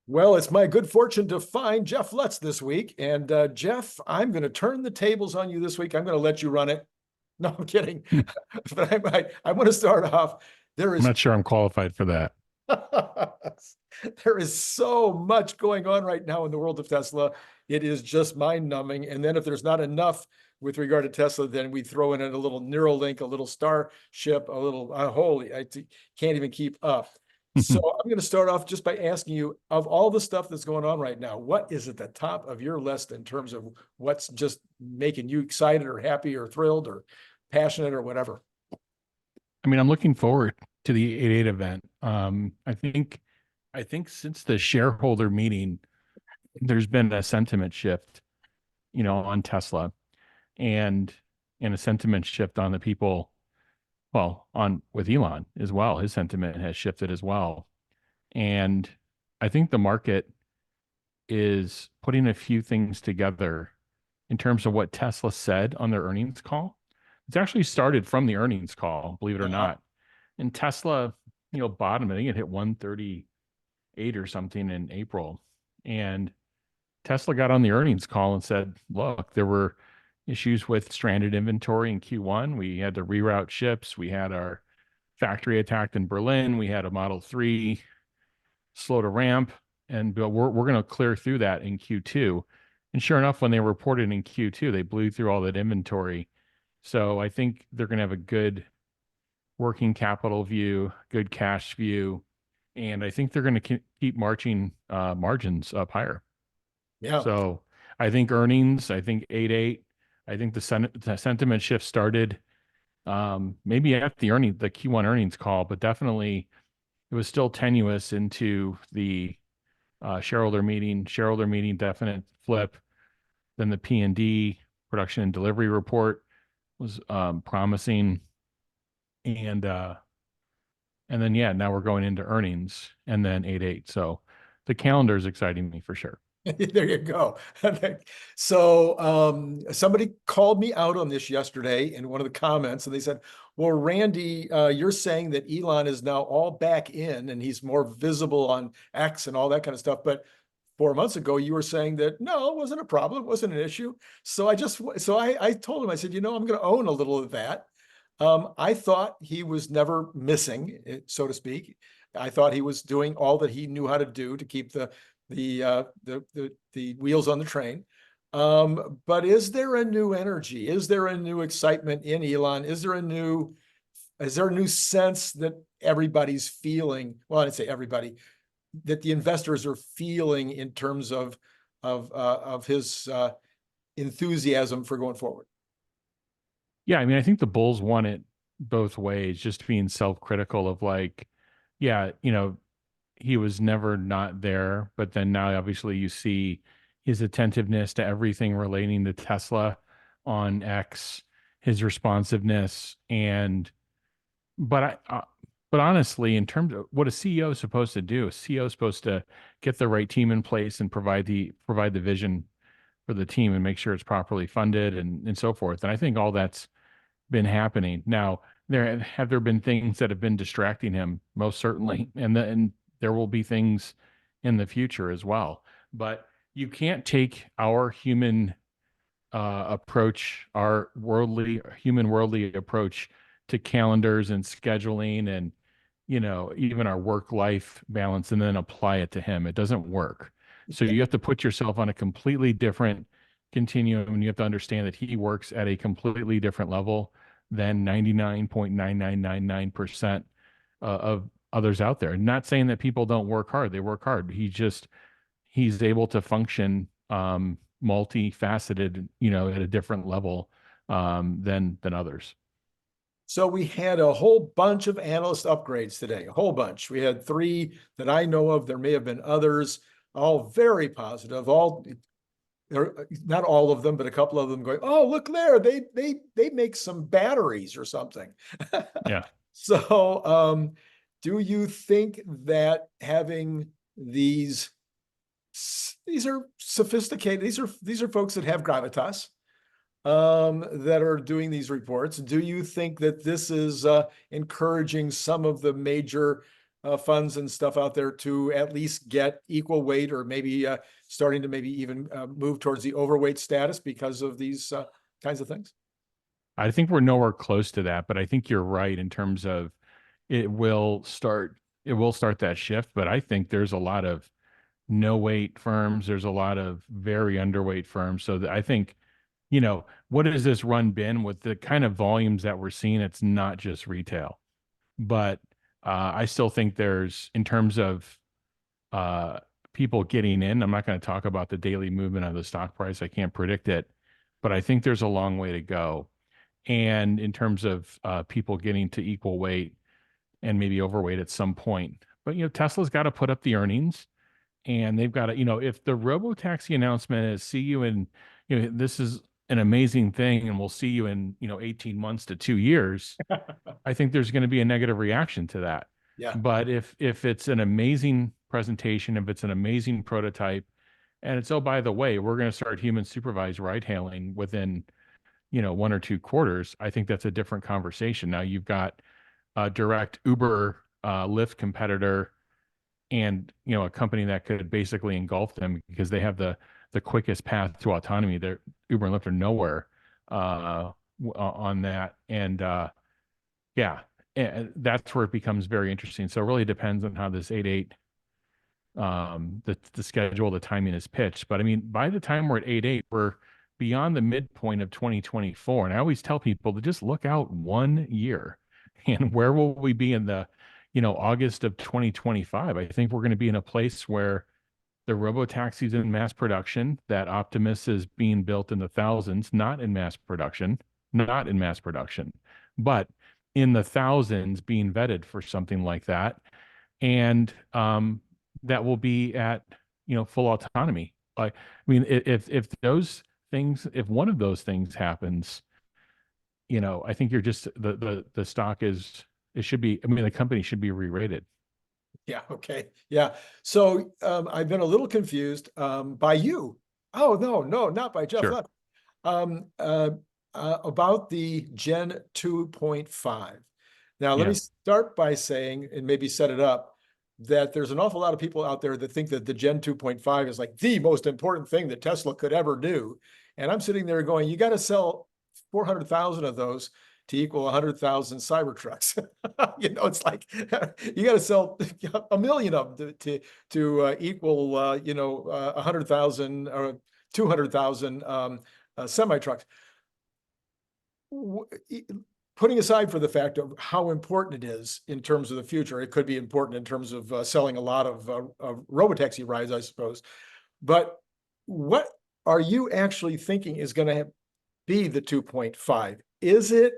Well, it's my good fortune to find Jeff Lutz this week. And Jeff, I'm going to turn the tables on you this week. I'm going to let you run it. No, I'm kidding. I'm But I want to start off. There is not sure I'm qualified for that. there is so much going on right now in the world of Tesla. It is just mind-numbing. And then if there's not enough with regard to Tesla, then we throw in a little Neuralink, a little Starship, a little holy, can't even keep up. So I'm going to start off just by asking you, of all the stuff that's going on right now, what is at the top of your list in terms of what's just making you excited or happy or thrilled or passionate or whatever? I mean, I'm looking forward to the 8/8 event. I think since the shareholder meeting, there's been a sentiment shift, on Tesla and a sentiment shift on the people, well, on with Elon as well. His sentiment has shifted as well. And I think the market is putting a few things together in terms of what Tesla said on their earnings call. It's actually started from the earnings call, believe it or not. And Tesla, bottom, I think it hit 138 or something in April. And Tesla got on the earnings call and said, look, there were issues with stranded inventory in Q1. We had to reroute ships. We had our factory attacked in Berlin. We had a Model 3 slow to ramp. But we're going to clear through that in Q2. And sure enough, when they reported in Q2, they blew through all that inventory. So I think they're going to have a good working capital view, good cash view, and I think they're going to keep marching margins up higher. Yeah. So I think earnings, I think 8/8, I think the sentiment shift started maybe at the Q1 earnings call, but definitely it was still tenuous into the shareholder meeting. Shareholder meeting definite flip. Then the P&D production and delivery report was promising, and then now we're going into earnings and then 8/8. So the calendar is exciting me for sure. There you go. So somebody called me out on this yesterday in one of the comments, and they said, well, Randy, you're saying that Elon is now all back in and he's more visible on X and all that kind of stuff. But 4 months ago, you were saying that no, it wasn't a problem, it wasn't an issue. So I told him, I said, I'm going to own a little of that. I thought he was never missing, so to speak. I thought he was doing all that he knew how to do to keep the wheels on the train. But is there a new energy? Is there a new excitement in Elon? Is there a new sense that everybody's feeling? Well, I'd say everybody, that the investors are feeling in terms of his enthusiasm for going forward. Yeah, I mean, I think the Bulls won it both ways, just being self-critical of like, yeah, he was never not there, but then now obviously you see his attentiveness to everything relating to Tesla on X, his responsiveness, but honestly, in terms of what a CEO is supposed to do, a CEO is supposed to get the right team in place and provide the vision for the team and make sure it's properly funded and so forth. And I think all that's been happening. Now, have there been things that have been distracting him? Most certainly. And there will be things in the future as well. But you can't take our human approach, our worldly approach to calendars and scheduling and, even our work-life balance and then apply it to him. It doesn't work. So you have to put yourself on a completely different continuum, and you have to understand that he works at a completely different level than 99.9999% of others out there. Not saying that people don't work hard. They work hard. He's able to function multifaceted, at a different level than others. So we had a whole bunch of analyst upgrades today, a whole bunch. We had 3 that I know of. There may have been others, all very positive, not all of them, but a couple of them going, oh, look there, they make some batteries or something. Yeah. So do you think that having these are sophisticated, these are folks that have gravitas, that are doing these reports. Do you think that this is encouraging some of the major funds and stuff out there to at least get equal weight, or maybe starting to maybe even move towards the overweight status because of these kinds of things? I think we're nowhere close to that, but I think you're right in terms of it will start that shift. But I think there's a lot of no weight firms. There's a lot of very underweight firms. So I think, what has this run been with the kind of volumes that we're seeing? It's not just retail, but I still think there's, in terms of people getting in, I'm not going to talk about the daily movement of the stock price. I can't predict it, but I think there's a long way to go. And in terms of people getting to equal weight and maybe overweight at some point. But, Tesla's got to put up the earnings, and they've got to, if the robo-taxi announcement is see you in, this is an amazing thing and we'll see you in, 18 months to 2 years, I think there's going to be a negative reaction to that. Yeah. But if it's an amazing presentation, if it's an amazing prototype, and it's, oh, by the way, we're going to start human supervised ride hailing within, 1 or 2 quarters, I think that's a different conversation. Now you've got a direct Uber, Lyft competitor, and a company that could basically engulf them because they have the quickest path to autonomy. Their Uber and Lyft are nowhere on that, and yeah, and that's where it becomes very interesting. So it really depends on how this 8.8, the schedule, the timing is pitched. But I mean, by the time we're at 8.8, we're beyond the midpoint of 2024, and I always tell people to just look out 1 year, and where will we be in the August of 2025? I think we're going to be in a place where the robo-taxis in mass production, that Optimus is being built in the thousands, not in mass production, but in the thousands being vetted for something like that. And that will be at, full autonomy. I mean, if those things, if one of those things happens, I think you're just, the stock is, it should be, I mean, the company should be re-rated. Yeah. Okay. Yeah. So I've been a little confused by you. Oh, no, not by Jeff. Sure. Lutz. About the Gen 2.5. Now, let Yeah. me start by saying, and maybe set it up, that there's an awful lot of people out there that think that the Gen 2.5 is like the most important thing that Tesla could ever do. And I'm sitting there going, you got to sell 400,000 of those to equal 100,000 Cybertrucks. It's like you got to sell 1 million of them to equal 100,000 or 200,000 semi-trucks. Putting aside for the fact of how important it is in terms of the future, it could be important in terms of selling a lot of robotaxi rides, I suppose. But what are you actually thinking is going to be the 2.5? Is it?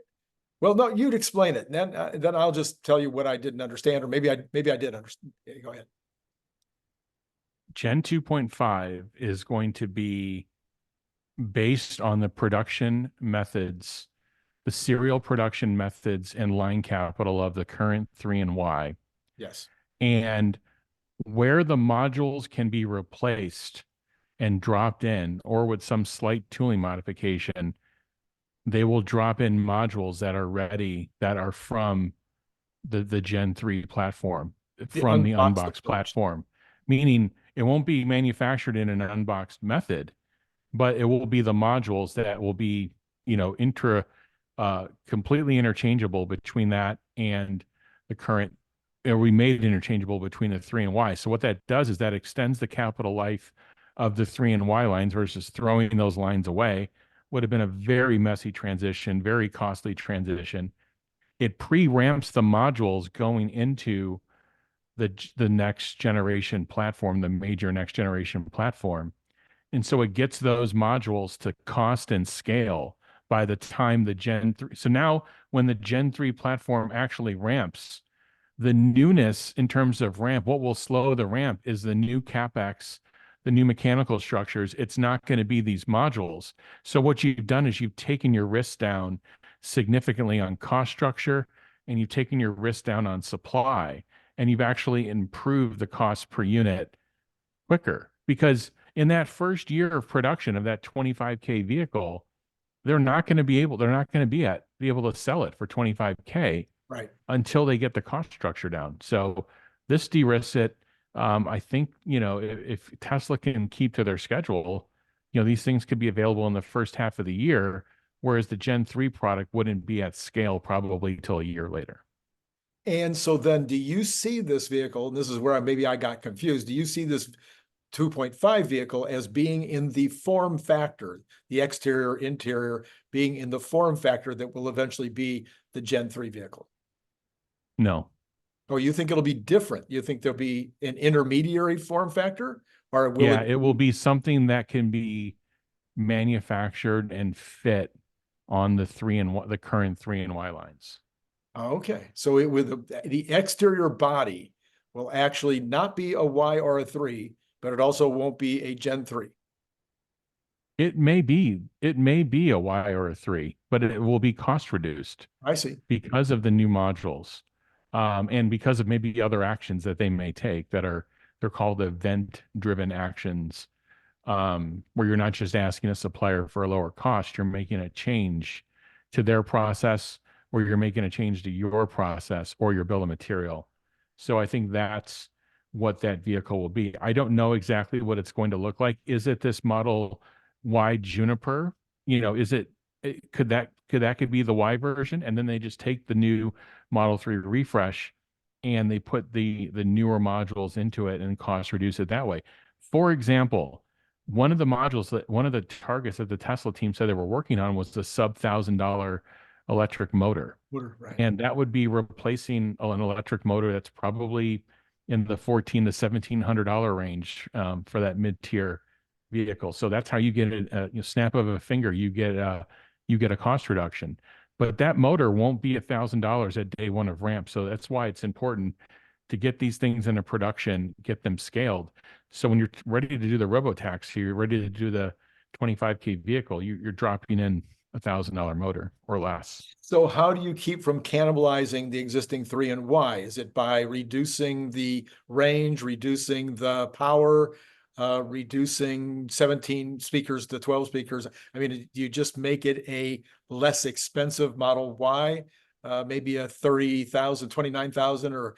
Well, no, you'd explain it, and then I'll just tell you what I didn't understand, or maybe I did understand. Go ahead. Gen 2.5 is going to be based on the production methods, the serial production methods and line capital of the current 3 and Y. Yes. And where the modules can be replaced and dropped in, or with some slight tooling modification, they will drop in modules that are ready, that are from the Gen 3 platform, from the unboxed platform, meaning it won't be manufactured in an unboxed method, but it will be the modules that will be, completely interchangeable between that and the current, or we made it interchangeable between the 3 and Y. So what that does is that extends the capital life of the 3 and Y lines versus throwing those lines away. Would have been a very messy transition, very costly transition. It pre-ramps the modules going into the next generation platform, the major next generation platform. And so it gets those modules to cost and scale by the time the Gen 3. So now when the Gen 3 platform actually ramps, the newness in terms of ramp, what will slow the ramp is the new CapEx, the new mechanical structures. It's not going to be these modules. So what you've done is you've taken your risk down significantly on cost structure, and you've taken your risk down on supply, and you've actually improved the cost per unit quicker. Because in that first year of production of that 25K vehicle, they're not going to be able to sell it for 25K right, until they get the cost structure down. So This de-risks it. I think, if Tesla can keep to their schedule, these things could be available in the first half of the year, whereas the Gen 3 product wouldn't be at scale probably till a year later. And so then do you see this vehicle, and this is where maybe I got confused, do you see this 2.5 vehicle as being in the form factor, the exterior, interior, being in the form factor that will eventually be the Gen 3 vehicle? No. Or you think it'll be different? You think there'll be an intermediary form factor? Or will Yeah, it it will be something that can be manufactured and fit on the current 3 and Y lines. Okay, so it with the exterior body will actually not be a Y or a 3, but it also won't be a Gen 3. It may be a Y or a 3, but it will be cost reduced I see. because of the new modules, and because of maybe other actions that they may take they're called event-driven actions, where you're not just asking a supplier for a lower cost, you're making a change to their process, or you're making a change to your process or your bill of material. So I think that's what that vehicle will be. I don't know exactly what it's going to look like. Is it this Model Y Juniper? Could that be the Y version, and then they just take the new Model 3 refresh and they put the newer modules into it and cost reduce it that way. For example, one of the targets that the Tesla team said they were working on was the sub $1,000 electric motor. Right. And that would be replacing an electric motor that's probably in the $1,400 to $1,700 range, for that mid-tier vehicle. So that's how you get a snap of a finger, you get a cost reduction. But that motor won't be $1,000 at day one of ramp. So that's why it's important to get these things into production, get them scaled. So when you're ready to do the robo-taxi, you're ready to do the 25K vehicle, you're dropping in $1,000 motor or less. So how do you keep from cannibalizing the existing 3 and Y? Is it by reducing the range, reducing the power, reducing 17 speakers to 12 speakers? I mean, do you just make it a less expensive Model Y, maybe a 30,000, 29,000, or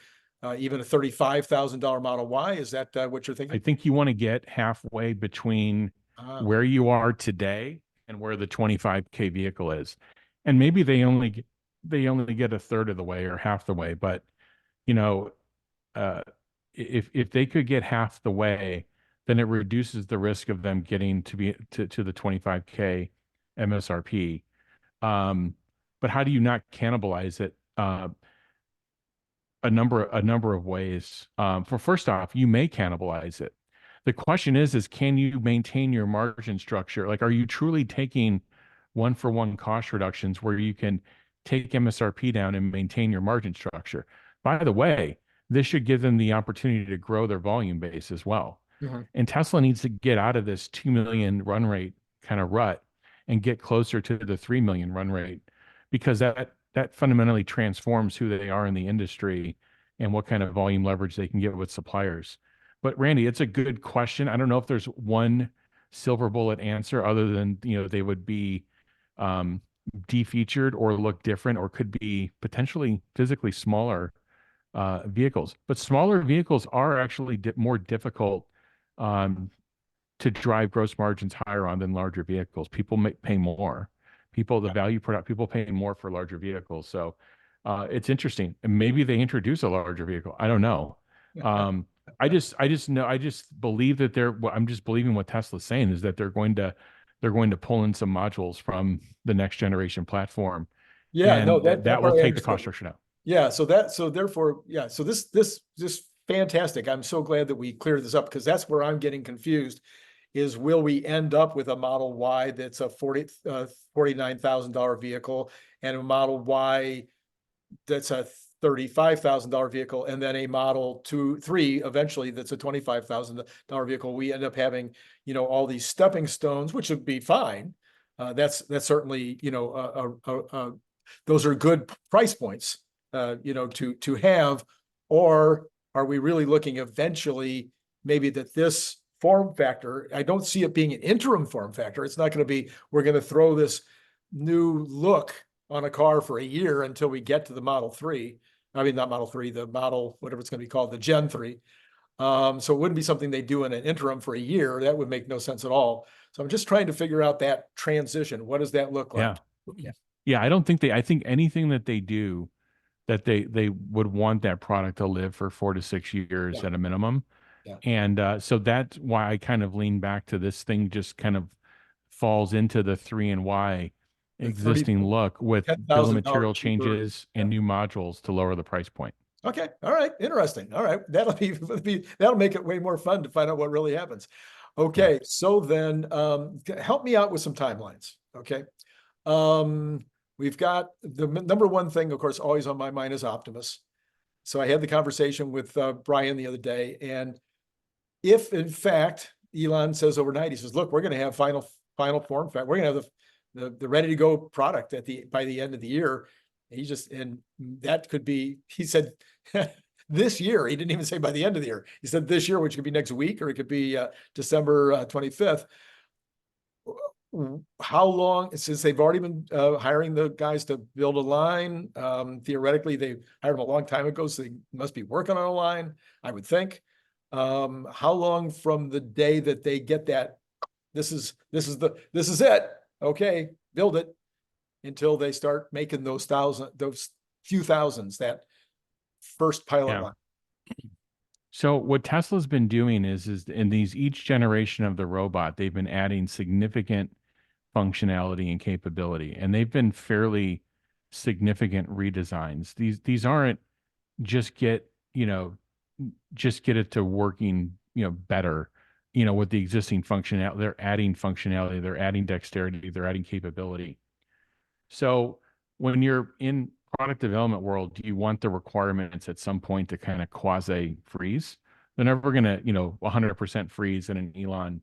even a $35,000 Model Y? Is that what you're thinking? I think you want to get halfway between where you are today and where the 25K vehicle is. And maybe they only get a third of the way or half the way, but if they could get half the way, then it reduces the risk of them getting to the 25K MSRP. But how do you not cannibalize it? A number of ways. First off, you may cannibalize it. The question is can you maintain your margin structure? Like, are you truly taking one-for-one cost reductions where you can take MSRP down and maintain your margin structure? By the way, this should give them the opportunity to grow their volume base as well. Mm-hmm. And Tesla needs to get out of this 2 million run rate kind of rut and get closer to the 3 million run rate, because that fundamentally transforms who they are in the industry and what kind of volume leverage they can get with suppliers. But Randy, it's a good question. I don't know if there's one silver bullet answer other than, they would be defeatured or look different, or could be potentially physically smaller vehicles. But smaller vehicles are actually more difficult to drive gross margins higher on than larger vehicles. People pay more. People pay more for larger vehicles. So it's interesting. And maybe they introduce a larger vehicle. I don't know. I just believe that I'm just believing what Tesla's saying is that they're going to pull in some modules from the next generation platform. Yeah, and no, that will take the cost structure down. Yeah, so this fantastic. I'm so glad that we cleared this up, because that's where I'm getting confused. Is will we end up with a Model Y that's a $49,000 vehicle, and a Model Y that's a $35,000 vehicle, and then a Model 3 eventually that's a $25,000 vehicle? We end up having, all these stepping stones, which would be fine. That's certainly, those are good price points, to have. Or are we really looking eventually maybe that this form factor, I don't see it being an interim form factor. It's not going to be, we're going to throw this new look on a car for a year until we get to the Model 3. I mean, not Model 3, the model, whatever it's going to be called, the Gen 3. So it wouldn't be something they do in an interim for a year. That would make no sense at all. So I'm just trying to figure out that transition. What does that look like? Yeah. Yeah. I think anything that they do that they would want that product to live for 4 to 6 years at a minimum. Yeah. And so that's why I kind of lean back to this thing just kind of falls into the 3 and Y existing look with bill of material changes and new modules to lower the price point. Okay. All right. Interesting. All right. That'll make it way more fun to find out what really happens. Okay. Yeah. So then help me out with some timelines. Okay. We've got the number one thing, of course, always on my mind is Optimus. So I had the conversation with Brian the other day, and if in fact Elon says overnight, he says, "Look, we're going to have final form factor. We're going to have the ready to go product by the end of the year." And that could be, he said, this year. He didn't even say by the end of the year. He said this year, which could be next week, or it could be December 25th. How long, since they've already been hiring the guys to build a line, theoretically they hired them a long time ago, so they must be working on a line, I would think. How long from the day that they get that, this is it, okay, build it, until they start making those few thousands, that first pilot line? So what Tesla's been doing is in each generation of the robot, they've been adding significant functionality and capability, and they've been fairly significant redesigns. These aren't just get it to working, better, with the existing functionality. They're adding functionality, they're adding dexterity, they're adding capability. So when you're in product development world, do you want the requirements at some point to kind of quasi freeze? They're never going to, 100% freeze in an Elon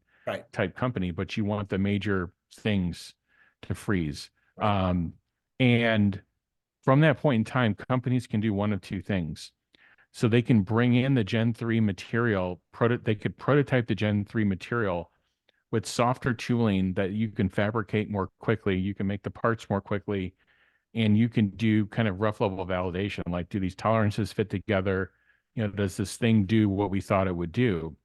type company, but you want the major things to freeze. Right. And from that point in time, companies can do one of two things. So they can bring in the Gen 3 material, they could prototype the Gen 3 material with softer tooling that you can fabricate more quickly. You can make the parts more quickly, and you can do kind of rough level validation, like, do these tolerances fit together? Does this thing do what we thought it would do?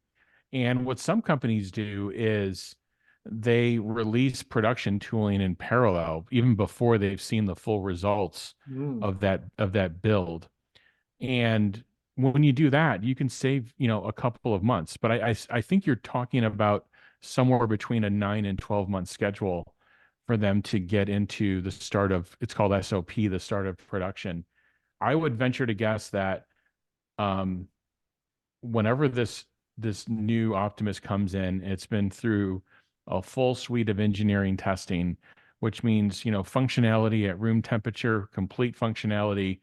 And what some companies do is they release production tooling in parallel, even before they've seen the full results of that build. And when you do that, you can save, a couple of months. But I think you're talking about somewhere between a 9 and 12-month schedule for them to get into the start of, it's called SOP, the start of production. I would venture to guess that whenever this new Optimus comes in, it's been through a full suite of engineering testing, which means, functionality at room temperature, complete functionality,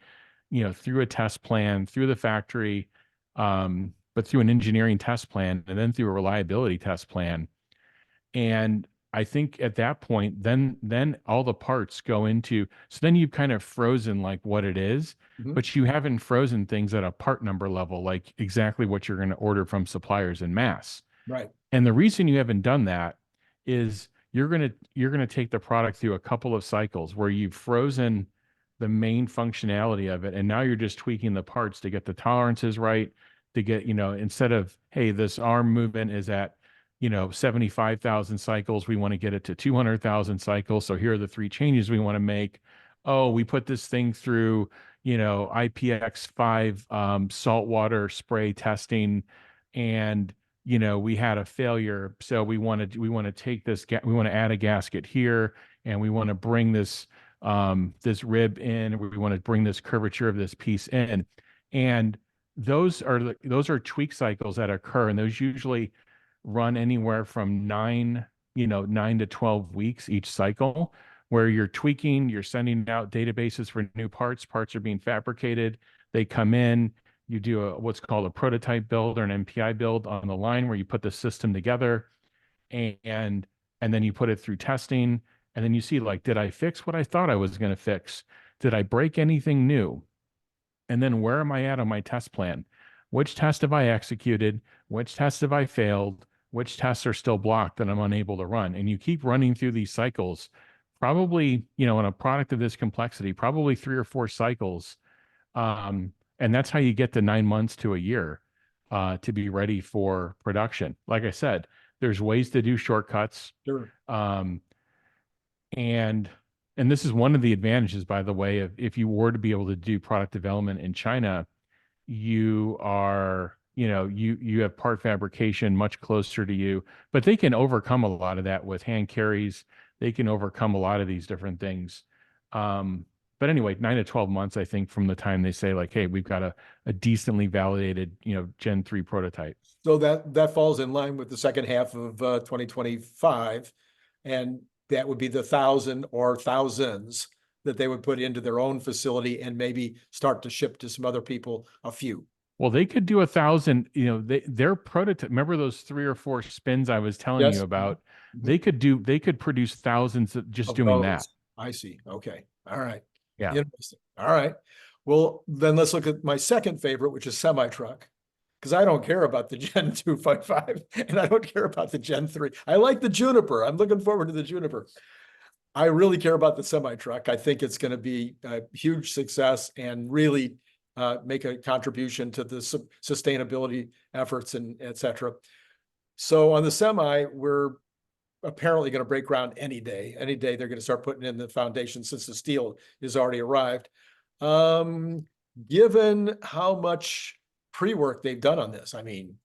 through a test plan, through the factory, but through an engineering test plan, and then through a reliability test plan. And I think at that point, then all the parts go into, so then you've kind of frozen like what it is, but you haven't frozen things at a part number level, like exactly what you're going to order from suppliers in mass. Right. And the reason you haven't done that is you're going to take the product through a couple of cycles where you've frozen the main functionality of it, and now you're just tweaking the parts to get the tolerances right, to get, instead of, hey, this arm movement is at 75,000 cycles, we want to get it to 200,000 cycles, so here are the 3 changes we want to make. Oh, we put this thing through IPX5 saltwater spray testing, and we had a failure, so we want to take this, we want to add a gasket here, and we want to bring this rib in, we want to bring this curvature of this piece in. And those are tweak cycles that occur, and those usually run anywhere from 9 to 12 weeks each cycle, where you're tweaking, you're sending out databases for new parts are being fabricated, they come in, you do what's called a prototype build or an MPI build on the line, where you put the system together, and then you put it through testing, and then you see, like, did I fix what I thought I was going to fix? Did I break anything new? And then where am I at on my test plan? Which test have I executed? Which tests have I failed? Which tests are still blocked that I'm unable to run? And you keep running through these cycles, probably, in a product of this complexity, probably 3 or 4 cycles And that's how you get to 9 months to a year to be ready for production. Like I said, there's ways to do shortcuts. Sure. Um, and this is one of the advantages, by the way, of if you were to be able to do product development in China, you are, you have part fabrication much closer to you, but they can overcome a lot of that with hand carries. They can overcome a lot of these different things. But anyway, 9 to 12 months, I think, from the time they say like, hey, we've got a decently validated, Gen 3 prototype. So that falls in line with the second half of 2025. And that would be the 1,000 or thousands that they would put into their own facility and maybe start to ship to some other people, a few. Well, they could do 1,000, their prototype, remember those 3 or 4 spins I was telling Yes. you about? Mhm. They could produce thousands just Of doing that. those. I see. Okay. All right. Yeah. Interesting. All right. Well, then let's look at my second favorite, which is semi-truck. Because I don't care about the Gen 2.5 and I don't care about the Gen 3. I like the Juniper. I'm looking forward to the Juniper. I really care about the semi-truck. I think it's going to be a huge success and really make a contribution to the sustainability efforts and et cetera. So on the semi, we're apparently going to break ground any day. Any day they're going to start putting in the foundation since the steel is already arrived. Given how much pre-work they've done on this, I mean,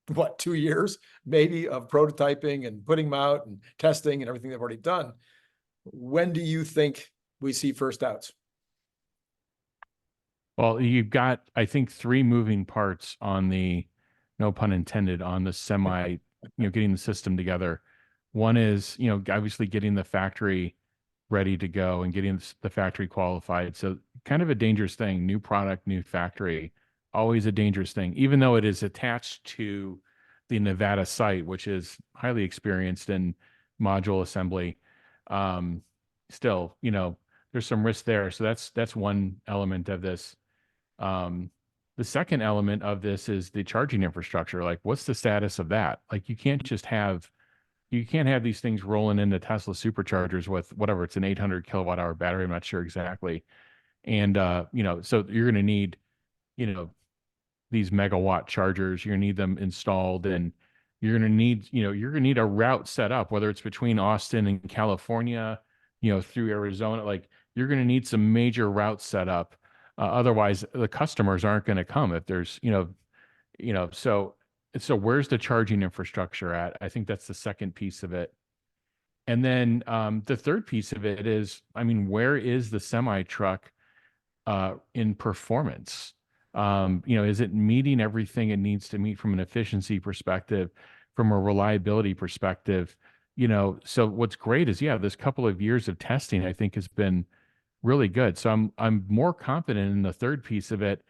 what, 2 years maybe of prototyping and putting them out and testing and everything they've already done. When do you think we see first outs? Well, you've got, I think, 3 moving parts on the, no pun intended, on the semi, getting the system together. One is, obviously getting the factory ready to go and getting the factory qualified. So kind of a dangerous thing, new product, new factory, always a dangerous thing, even though it is attached to the Nevada site, which is highly experienced in module assembly. Still, there's some risk there. So that's one element of this. The second element of this is the charging infrastructure. Like, what's the status of that? Like, you can't have these things rolling into Tesla superchargers with whatever, it's an 800 kilowatt hour battery. I'm not sure exactly. And, so you're going to need, these megawatt chargers, you're going to need them installed, and you're going to need a route set up, whether it's between Austin and California, through Arizona. Like, you're going to need some major routes set up. Otherwise the customers aren't going to come if there's, so where's the charging infrastructure at? I think that's the second piece of it. And then the third piece of it is, I mean, where is the semi truck in performance? Is it meeting everything it needs to meet from an efficiency perspective, from a reliability perspective? So what's great is, this couple of years of testing, I think, has been really good. So I'm more confident in the third piece of it.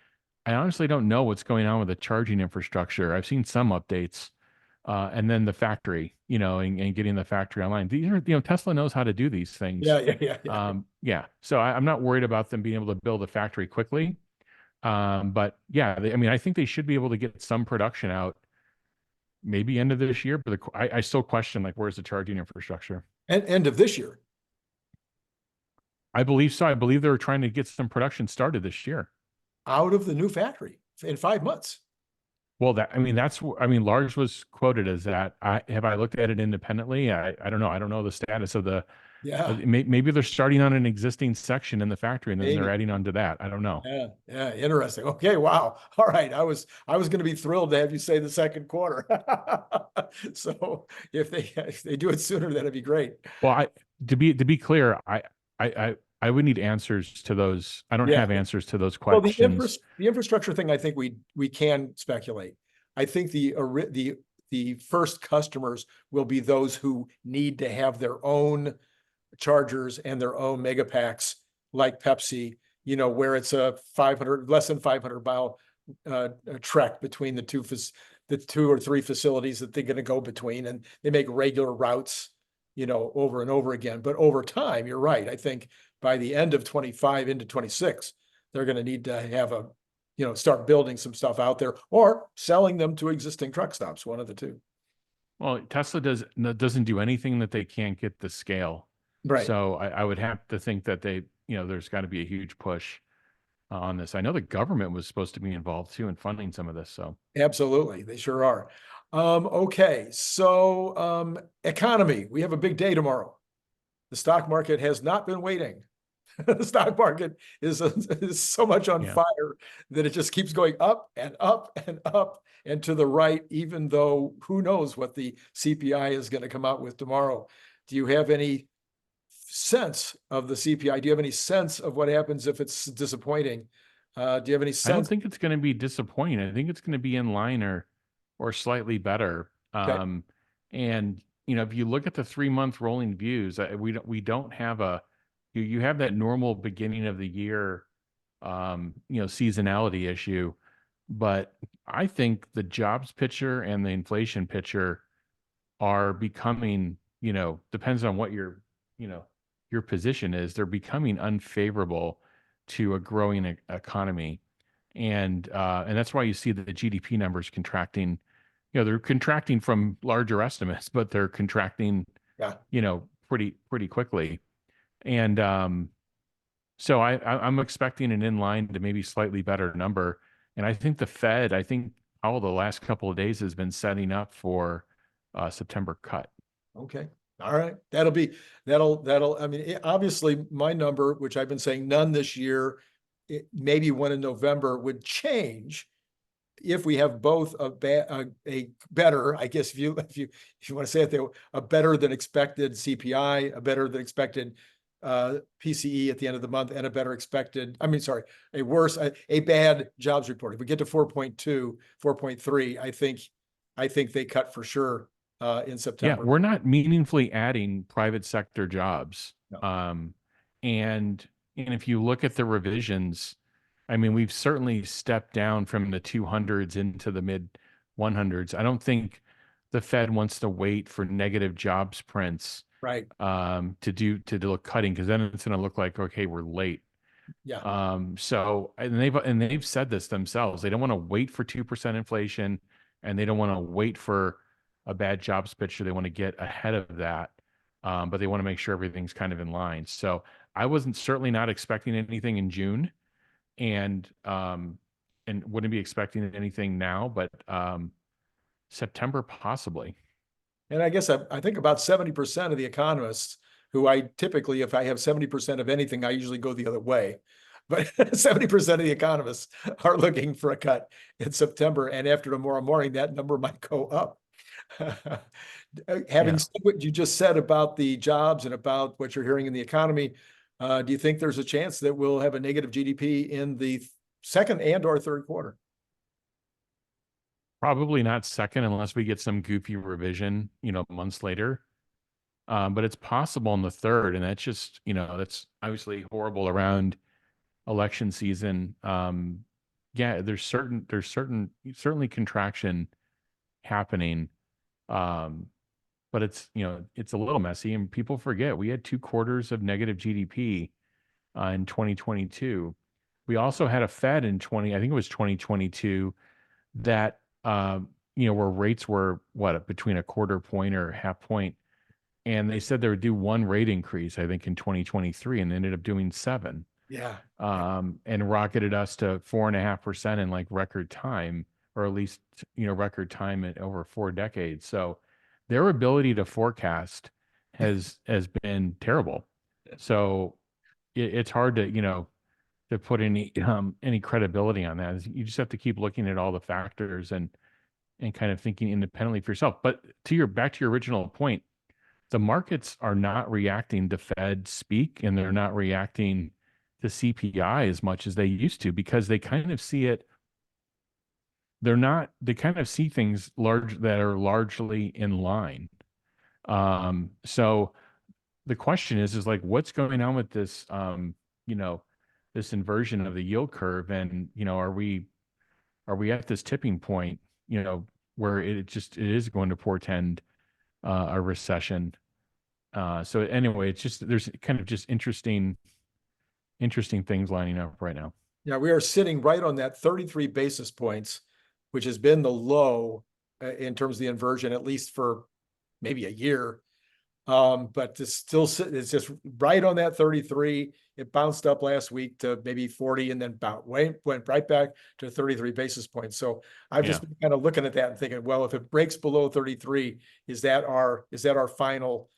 I honestly don't know what's going on with the charging infrastructure. I've seen some updates, and then the factory, and getting the factory online. These are, Tesla knows how to do these things. Yeah. So I'm not worried about them being able to build a factory quickly. But yeah, I think they should be able to get some production out maybe end of this year. But I still question, like, where's the charging infrastructure? And end of this year. I believe so. I believe they're trying to get some production started this year. Out of the new factory in 5 months. Well, Lars was quoted as that. I looked at it independently? I don't know. I don't know the status of the. Yeah. Maybe they're starting on an existing section in the factory and then they're adding on to that. I don't know. Yeah. Interesting. Okay. Wow. All right. I was going to be thrilled to have you say the second quarter. So if they do it sooner, that'd be great. Well, to be clear, I would need answers to those. I don't have answers to those questions. Well, the infrastructure thing, I think we can speculate. I think the first customers will be those who need to have their own chargers and their own mega packs, like Pepsi, where it's a less than 500 mile trek between the 2 or 3 facilities that they're going to go between, and they make regular routes, over and over again. But over time, you're right. I think by the end of 25 into 26, they're going to need to have start building some stuff out there or selling them to existing truck stops, one of the two. Well, Tesla doesn't do anything that they can't get the scale. Right. So I would have to think that there's got to be a huge push. on this. I know the government was supposed to be involved too in funding some of this. So Absolutely, they sure are. Okay, so economy, we have a big day tomorrow. The stock market has not been waiting. The stock market is so much on yeah, fire that it just keeps going up and up and up and to the right, even though who knows what the CPI is going to come out with tomorrow. Do you have any sense of the CPI? Do you have any sense of what happens if it's disappointing? Do you have any I don't sense? think it's going to be disappointing. I think it's going to be in line or slightly better. Okay. And you know, if you look at the 3-month rolling views, we don't have you have that normal beginning of the year you know, seasonality issue, but I think the jobs picture and the inflation picture are becoming, you know, depends on what you know, your position is, they're becoming unfavorable to a growing economy. And that's why you see the GDP numbers contracting. You know, they're contracting from larger estimates, but they're contracting, Yeah. you know, pretty quickly. And so I'm expecting an in line to maybe slightly better number. And I think the Fed, I think all the last couple of days has been setting up for September cut. Okay. All right. I mean, obviously my number, which I've been saying none this year, maybe one in November would change if we have both a better, I guess if you want to say it, a better than expected CPI, a better than expected PCE at the end of the month, and a better expected, a bad jobs report. If we get to 4.2, 4.3, I think they cut for sure in Yeah, September. we're not meaningfully adding private sector jobs. No. And if you look at the revisions, I mean, we've certainly stepped down from the 200s into the mid 100s. I don't think the Fed wants to wait for negative jobs prints Right. to do cutting, because then it's going to look like, okay, we're late. Yeah. So and they've said this themselves. They don't want to wait for 2% inflation, and they don't want to wait for a bad jobs picture. They want to get ahead of that, but they want to make sure everything's kind of in line. So I wasn't certainly not expecting anything in June, and wouldn't be expecting anything now, but September possibly. And I guess I think about 70% of the economists who I typically, if I have 70% of anything, I usually go the other way. But 70% of the economists are looking for a cut in September. And after tomorrow morning, that number might go up. Having said what you just said about the jobs and about what you're hearing in the economy, do you think there's a chance that we'll have a negative GDP in the second and or third quarter? Probably not second unless we get some goofy revision, you know, months later. But it's possible in the third, and that's just, you know, that's obviously horrible around election season. Yeah, there's certainly contraction happening. But it's, you know, it's a little messy, and people forget we had 2 quarters of negative GDP in 2022. We also had a Fed in I think it was 2022, that you know, where rates were between a quarter point or half point, and they said they would do 1 rate increase, I think in 2023, and ended up doing 7. Yeah. And rocketed us to 4.5% in like record time, or at least, you know, record time at over 4 decades. So their ability to forecast has been terrible. So it's hard to, you know, to put any credibility on that. You just have to keep looking at all the factors and kind of thinking independently for yourself. But back to your original point, the markets are not reacting to Fed speak, and they're not reacting to CPI as much as they used to, because they kind of see it. They kind of see things that are largely in line. So the question is like, what's going on with this, you know, this inversion of the yield curve? And, you know, are we at this tipping point, you know, where it is going to portend a recession? So anyway, it's just, there's kind of just interesting things lining up right now. Yeah, we are sitting right on that 33 basis points, which has been the low in terms of the inversion, at least for maybe a year. But it's still, it's just right on that 33. It bounced up last week to maybe 40 and then went right back to 33 basis points. So I've just been kind of looking at that and thinking, well, if it breaks below 33, is that our final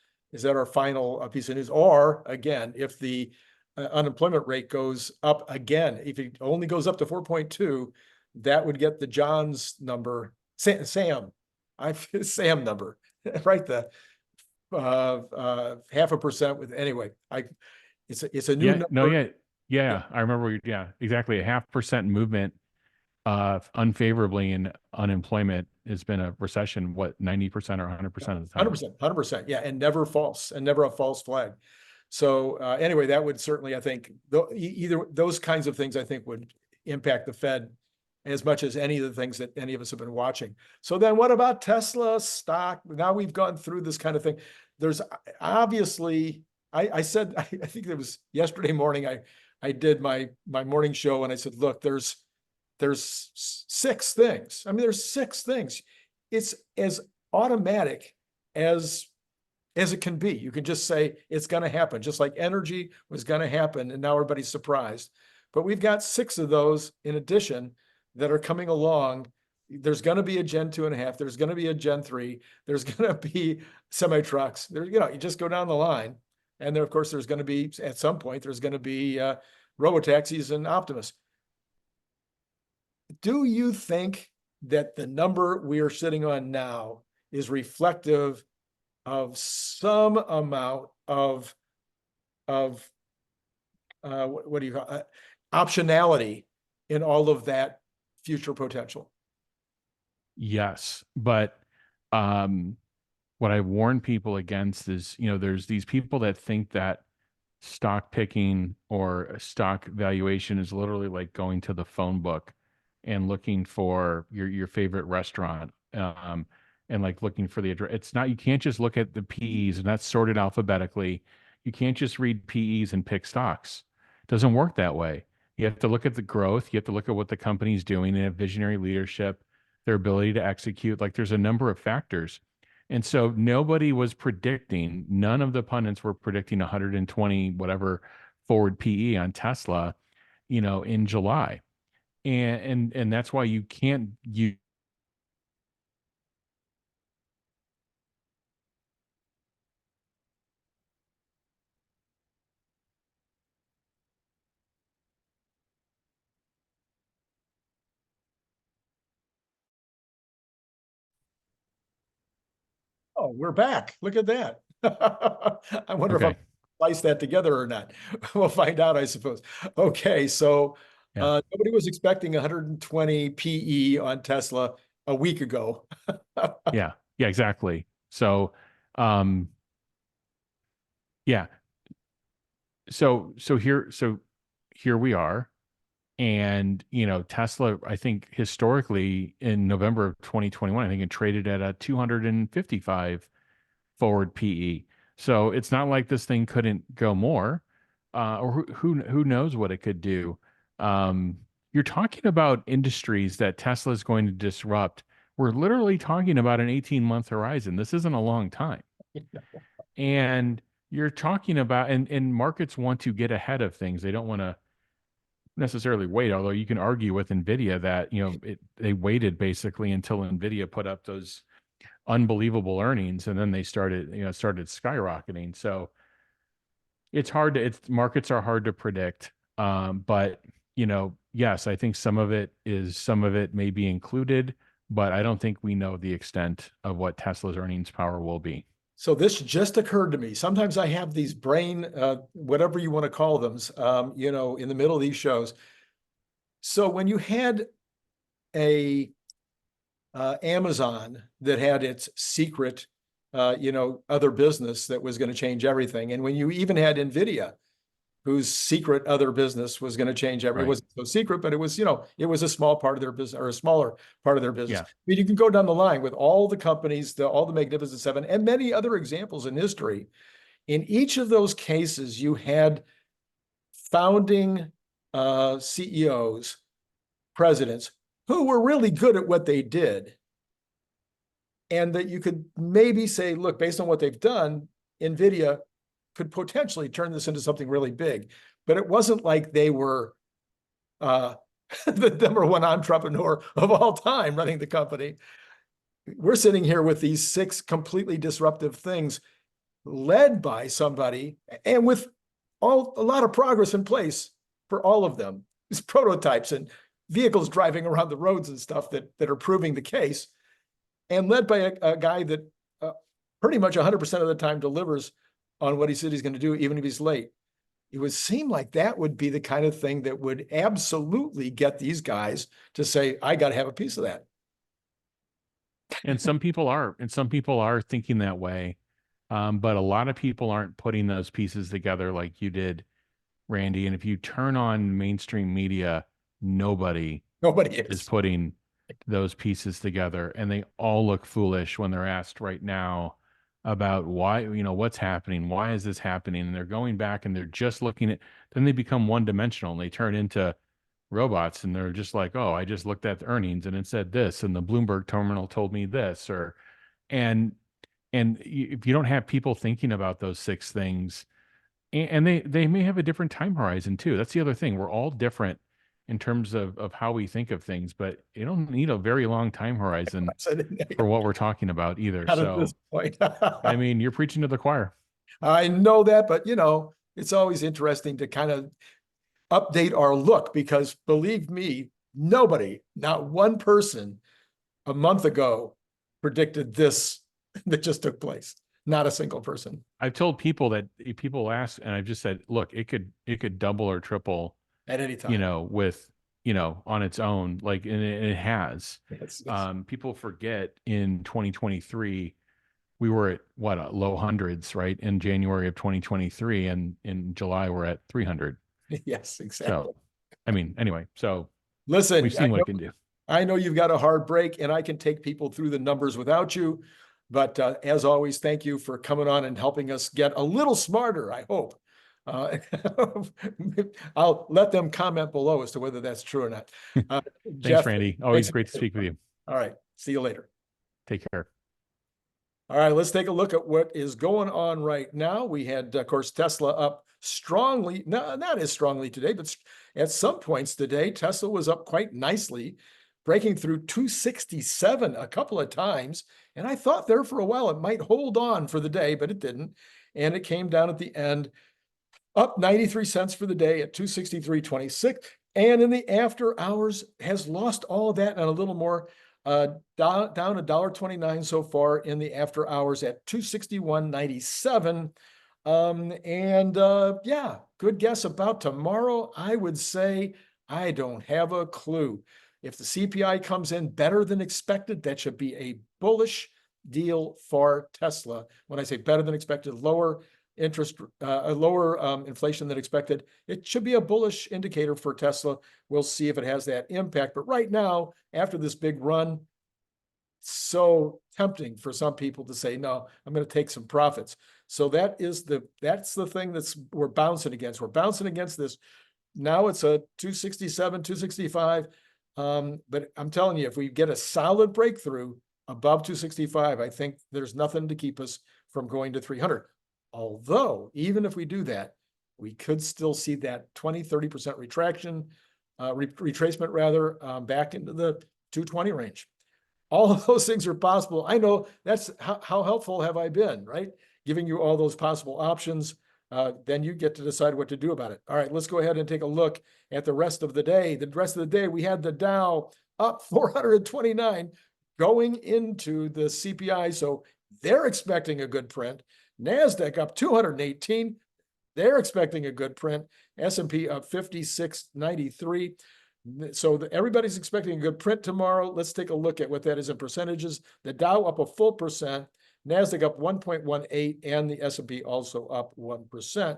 piece of news? Or again, if the unemployment rate goes up again, if it only goes up to 4.2, that would get the John's number, Sam number, right? The 0.5% with, anyway, it's a new number. No, yeah, I remember. Yeah, exactly. 0.5% movement unfavorably in unemployment has been a recession, what, 90% or 100% of the time? 100%. Yeah. And never false, and never a false flag. So anyway, that would certainly, I think, either those kinds of things, I think, would impact the Fed as much as any of the things that any of us have been watching. So then what about Tesla stock? Now we've gone through this kind of thing. There's obviously, I said, I think it was yesterday morning, I did my morning show and I said, look, there's 6 things. I mean, there's 6 things. It's as automatic as it can be. You can just say it's going to happen, just like energy was going to happen, and now everybody's surprised. But we've got 6 of those in addition that are coming along. There's going to be a Gen 2.5. There's going to be a Gen 3. There's going to be semi trucks. There, you just go down the line, and then of course there's going to be, at some point, there's going to be robo taxis and Optimus. Do you think that the number we are sitting on now is reflective of some amount of what do you call it? Optionality in all of that future potential? Yes, but what I warn people against is, there's these people that think that stock picking or stock valuation is literally like going to the phone book and looking for your favorite restaurant, and like looking for the address. It's not, you can't just look at the PEs and that's sorted alphabetically. You can't just read PEs and pick stocks. It doesn't work that way. You have to look at the growth. You have to look at what the company's doing. They have visionary leadership, their ability to execute. Like, there's a number of factors. And so nobody was predicting, none of the pundits were predicting 120 whatever forward PE on Tesla, in July. And that's why you can't Oh, we're back. Look at that. I wonder if I'll slice that together or not. We'll find out, I suppose. Okay, so nobody was expecting 120 PE on Tesla a week ago. yeah, exactly. So, yeah. So here we are. And, Tesla, I think historically in November of 2021, I think it traded at a 255 forward PE. So it's not like this thing couldn't go more, or who knows what it could do. You're talking about industries that Tesla is going to disrupt. We're literally talking about an 18-month horizon. This isn't a long time. And you're talking about, and markets want to get ahead of things. They don't want to necessarily wait, although you can argue with NVIDIA that, they waited basically until NVIDIA put up those unbelievable earnings, and then they started skyrocketing. So it's hard to, markets are hard to predict. But, yes, I think some of it may be included, but I don't think we know the extent of what Tesla's earnings power will be. So this just occurred to me. Sometimes I have these brain, whatever you want to call them, in the middle of these shows. So when you had a Amazon that had its secret, other business that was going to change everything, and when you even had NVIDIA, whose secret other business was going to change everything. Right. It wasn't so secret, but it was, it was a small part of their business, or a smaller part of their business. Yeah. I mean, you can go down the line with all the companies, all the Magnificent Seven, and many other examples in history. In each of those cases, you had founding CEOs, presidents, who were really good at what they did. And that you could maybe say, look, based on what they've done, NVIDIA could potentially turn this into something really big. But it wasn't like they were the number one entrepreneur of all time running the company. We're sitting here with these 6 completely disruptive things led by somebody and with a lot of progress in place for all of them. These prototypes and vehicles driving around the roads and stuff that are proving the case, and led by a guy that pretty much 100% of the time delivers on what he said he's going to do, even if he's late. It would seem like that would be the kind of thing that would absolutely get these guys to say, I got to have a piece of that. And some people are thinking that way. But a lot of people aren't putting those pieces together like you did, Randy. And if you turn on mainstream media, nobody is putting those pieces together, and they all look foolish when they're asked right now about why, what's happening, why is this happening? And they're going back and they're just looking at, then they become one-dimensional and they turn into robots, and they're just like, oh, I just looked at the earnings and it said this, and the Bloomberg terminal told me this, and if you don't have people thinking about those 6 things, and they may have a different time horizon too. That's the other thing. We're all different in terms of how we think of things, but you don't need a very long time horizon for what we're talking about either. Not so at this point. I mean, you're preaching to the choir. I know that, but it's always interesting to kind of update our look, because believe me, nobody, not one person a month ago predicted this that just took place. Not a single person. I've told people that people ask, and I've just said, look, it could double or triple at any time, with, on its own, like, and it has. Yes. People forget in 2023, we were at low hundreds, right? In January of 2023, and in July we're at 300. Yes, exactly. So, I mean, anyway, so listen, we've seen what it can do. I know you've got a hard break, and I can take people through the numbers without you. But as always, thank you for coming on and helping us get a little smarter, I hope. I'll let them comment below as to whether that's true or not. Thanks, Jeff, Randy. Always great to speak with you. All right. See you later. Take care. All right. Let's take a look at what is going on right now. We had, of course, Tesla up strongly. No, not as strongly today, but at some points today, Tesla was up quite nicely, breaking through 267 a couple of times. And I thought there for a while it might hold on for the day, but it didn't. And it came down at the end, up 93 cents for the day at 263.26. And in the after hours has lost all of that and a little more, down $1.29 so far in the after hours at 261.97. Yeah, good guess about tomorrow. I would say I don't have a clue. If the CPI comes in better than expected, that should be a bullish deal for Tesla. When I say better than expected, lower interest, lower inflation than expected, it should be a bullish indicator for Tesla. We'll see if it has that impact. But right now, after this big run, so tempting for some people to say, no, I'm going to take some profits. So that's the thing we're bouncing against. We're bouncing against this. Now it's a 267, 265. But I'm telling you, if we get a solid breakthrough above 265, I think there's nothing to keep us from going to 300. Although, even if we do that, we could still see that 20-30% retraction, retracement rather, back into the 220 range. All of those things are possible. I know that's how helpful have I been, right? Giving you all those possible options. Then you get to decide what to do about it. All right, let's go ahead and take a look at the rest of the day. The rest of the day, we had the Dow up 429 going into the CPI. So they're expecting a good print. NASDAQ up 218. They're expecting a good print. S&P up 56.93. So everybody's expecting a good print tomorrow. Let's take a look at what that is in percentages. The Dow up a full percent. NASDAQ up 1.18, and the S&P also up 1%.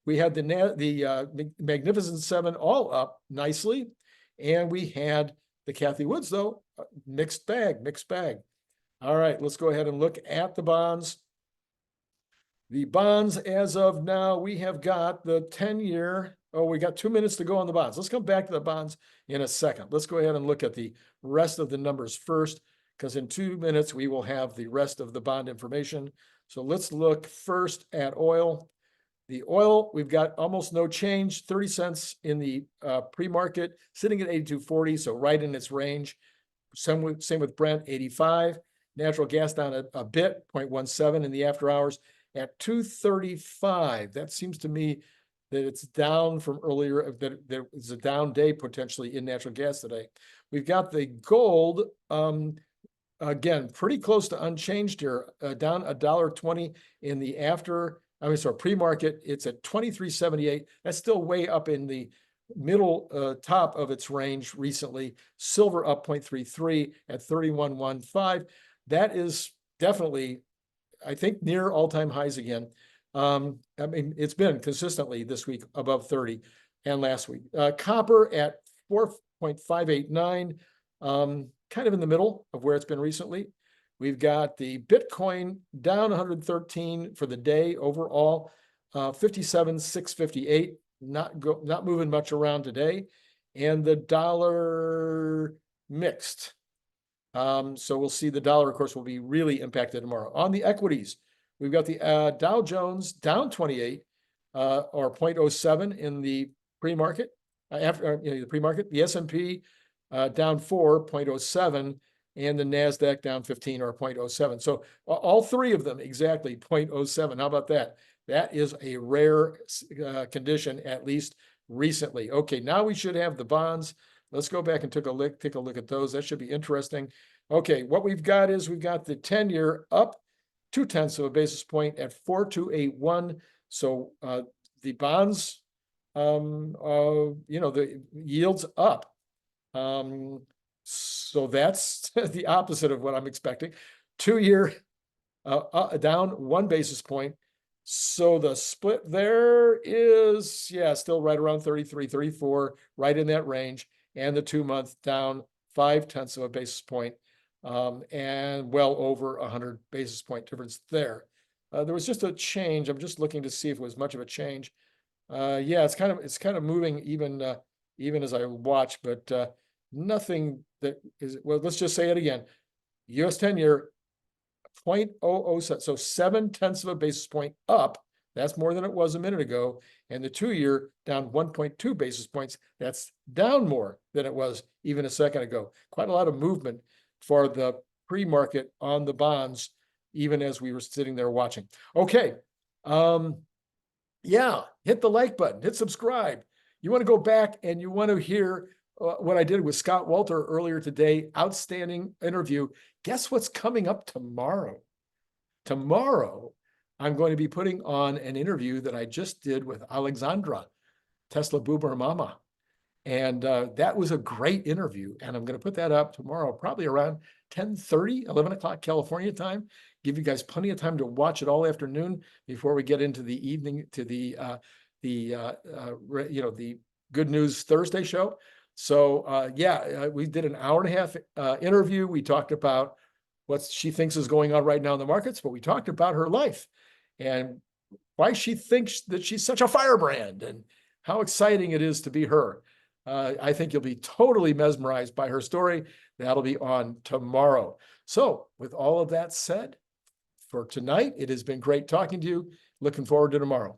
We had the Magnificent Seven all up nicely, and we had the Cathie Woods, though, mixed bag. All right, let's go ahead and look at the bonds. The bonds, as of now, we have got the 10-year. Oh, we got 2 minutes to go on the bonds. Let's come back to the bonds in a second. Let's go ahead and look at the rest of the numbers first, because in 2 minutes we will have the rest of the bond information. So let's look first at oil. The oil, we've got almost no change, 30 cents in the pre-market, sitting at 82.40, so right in its range. Same with Brent, 85. Natural gas down a bit, 0.17 in the after hours at 235. That seems to me that it's down from earlier, that there is a down day potentially in natural gas today. We've got the gold, again, pretty close to unchanged here, down $1.20 in the pre-market. It's at 23.78. That's still way up in the middle top of its range recently. Silver up 0.33 at 31.15. That is definitely, I think, near all-time highs again. It's been consistently this week above 30 and last week. Copper at 4.589, kind of in the middle of where it's been recently. We've got the Bitcoin down 113 for the day overall, 57,658, not moving much around today. And the dollar mixed. So we'll see the dollar, of course, will be really impacted tomorrow. On the equities, we've got the Dow Jones down 28 or 0.07 in the pre-market. The pre-market, the S&P down 4, 0.07, and the NASDAQ down 15 or 0.07. So all three of them exactly 0.07. How about that? That is a rare condition, at least recently. Okay, now we should have the bonds. Let's go back and take a look at those. That should be interesting. Okay, what we've got is we've got the 10-year up 0.2 of a basis point at 4.281. So the bonds, the yields up. So that's the opposite of what I'm expecting. 2-year down 1 basis point. So the split there is, still right around 33, 34, right in that range. And the 2-month down 0.5 of a basis point, and well over 100 basis point difference there. There was just a change. I'm just looking to see if it was much of a change. It's kind of moving even as I watch, but nothing that is, well, let's just say it again. US 10-year 0.007, so 0.7 of a basis point up. That's more than it was a minute ago. And the 2-year down 1.2 basis points. That's down more than it was even a second ago. Quite a lot of movement for the pre-market on the bonds, even as we were sitting there watching. Okay. Hit the like button, hit subscribe. You want to go back and you want to hear what I did with Scott Walter earlier today. Outstanding interview. Guess what's coming up tomorrow? Tomorrow, I'm going to be putting on an interview that I just did with Alexandra, Tesla Boomer Mama. And that was a great interview. And I'm going to put that up tomorrow, probably around 10:30, 11 o'clock California time. Give you guys plenty of time to watch it all afternoon before we get into the evening to the Good News Thursday show. So we did an hour-and-a-half interview. We talked about what she thinks is going on right now in the markets, but we talked about her life and why she thinks that she's such a firebrand and how exciting it is to be her. I think you'll be totally mesmerized by her story. That'll be on tomorrow. So with all of that said, for tonight, it has been great talking to you. Looking forward to tomorrow.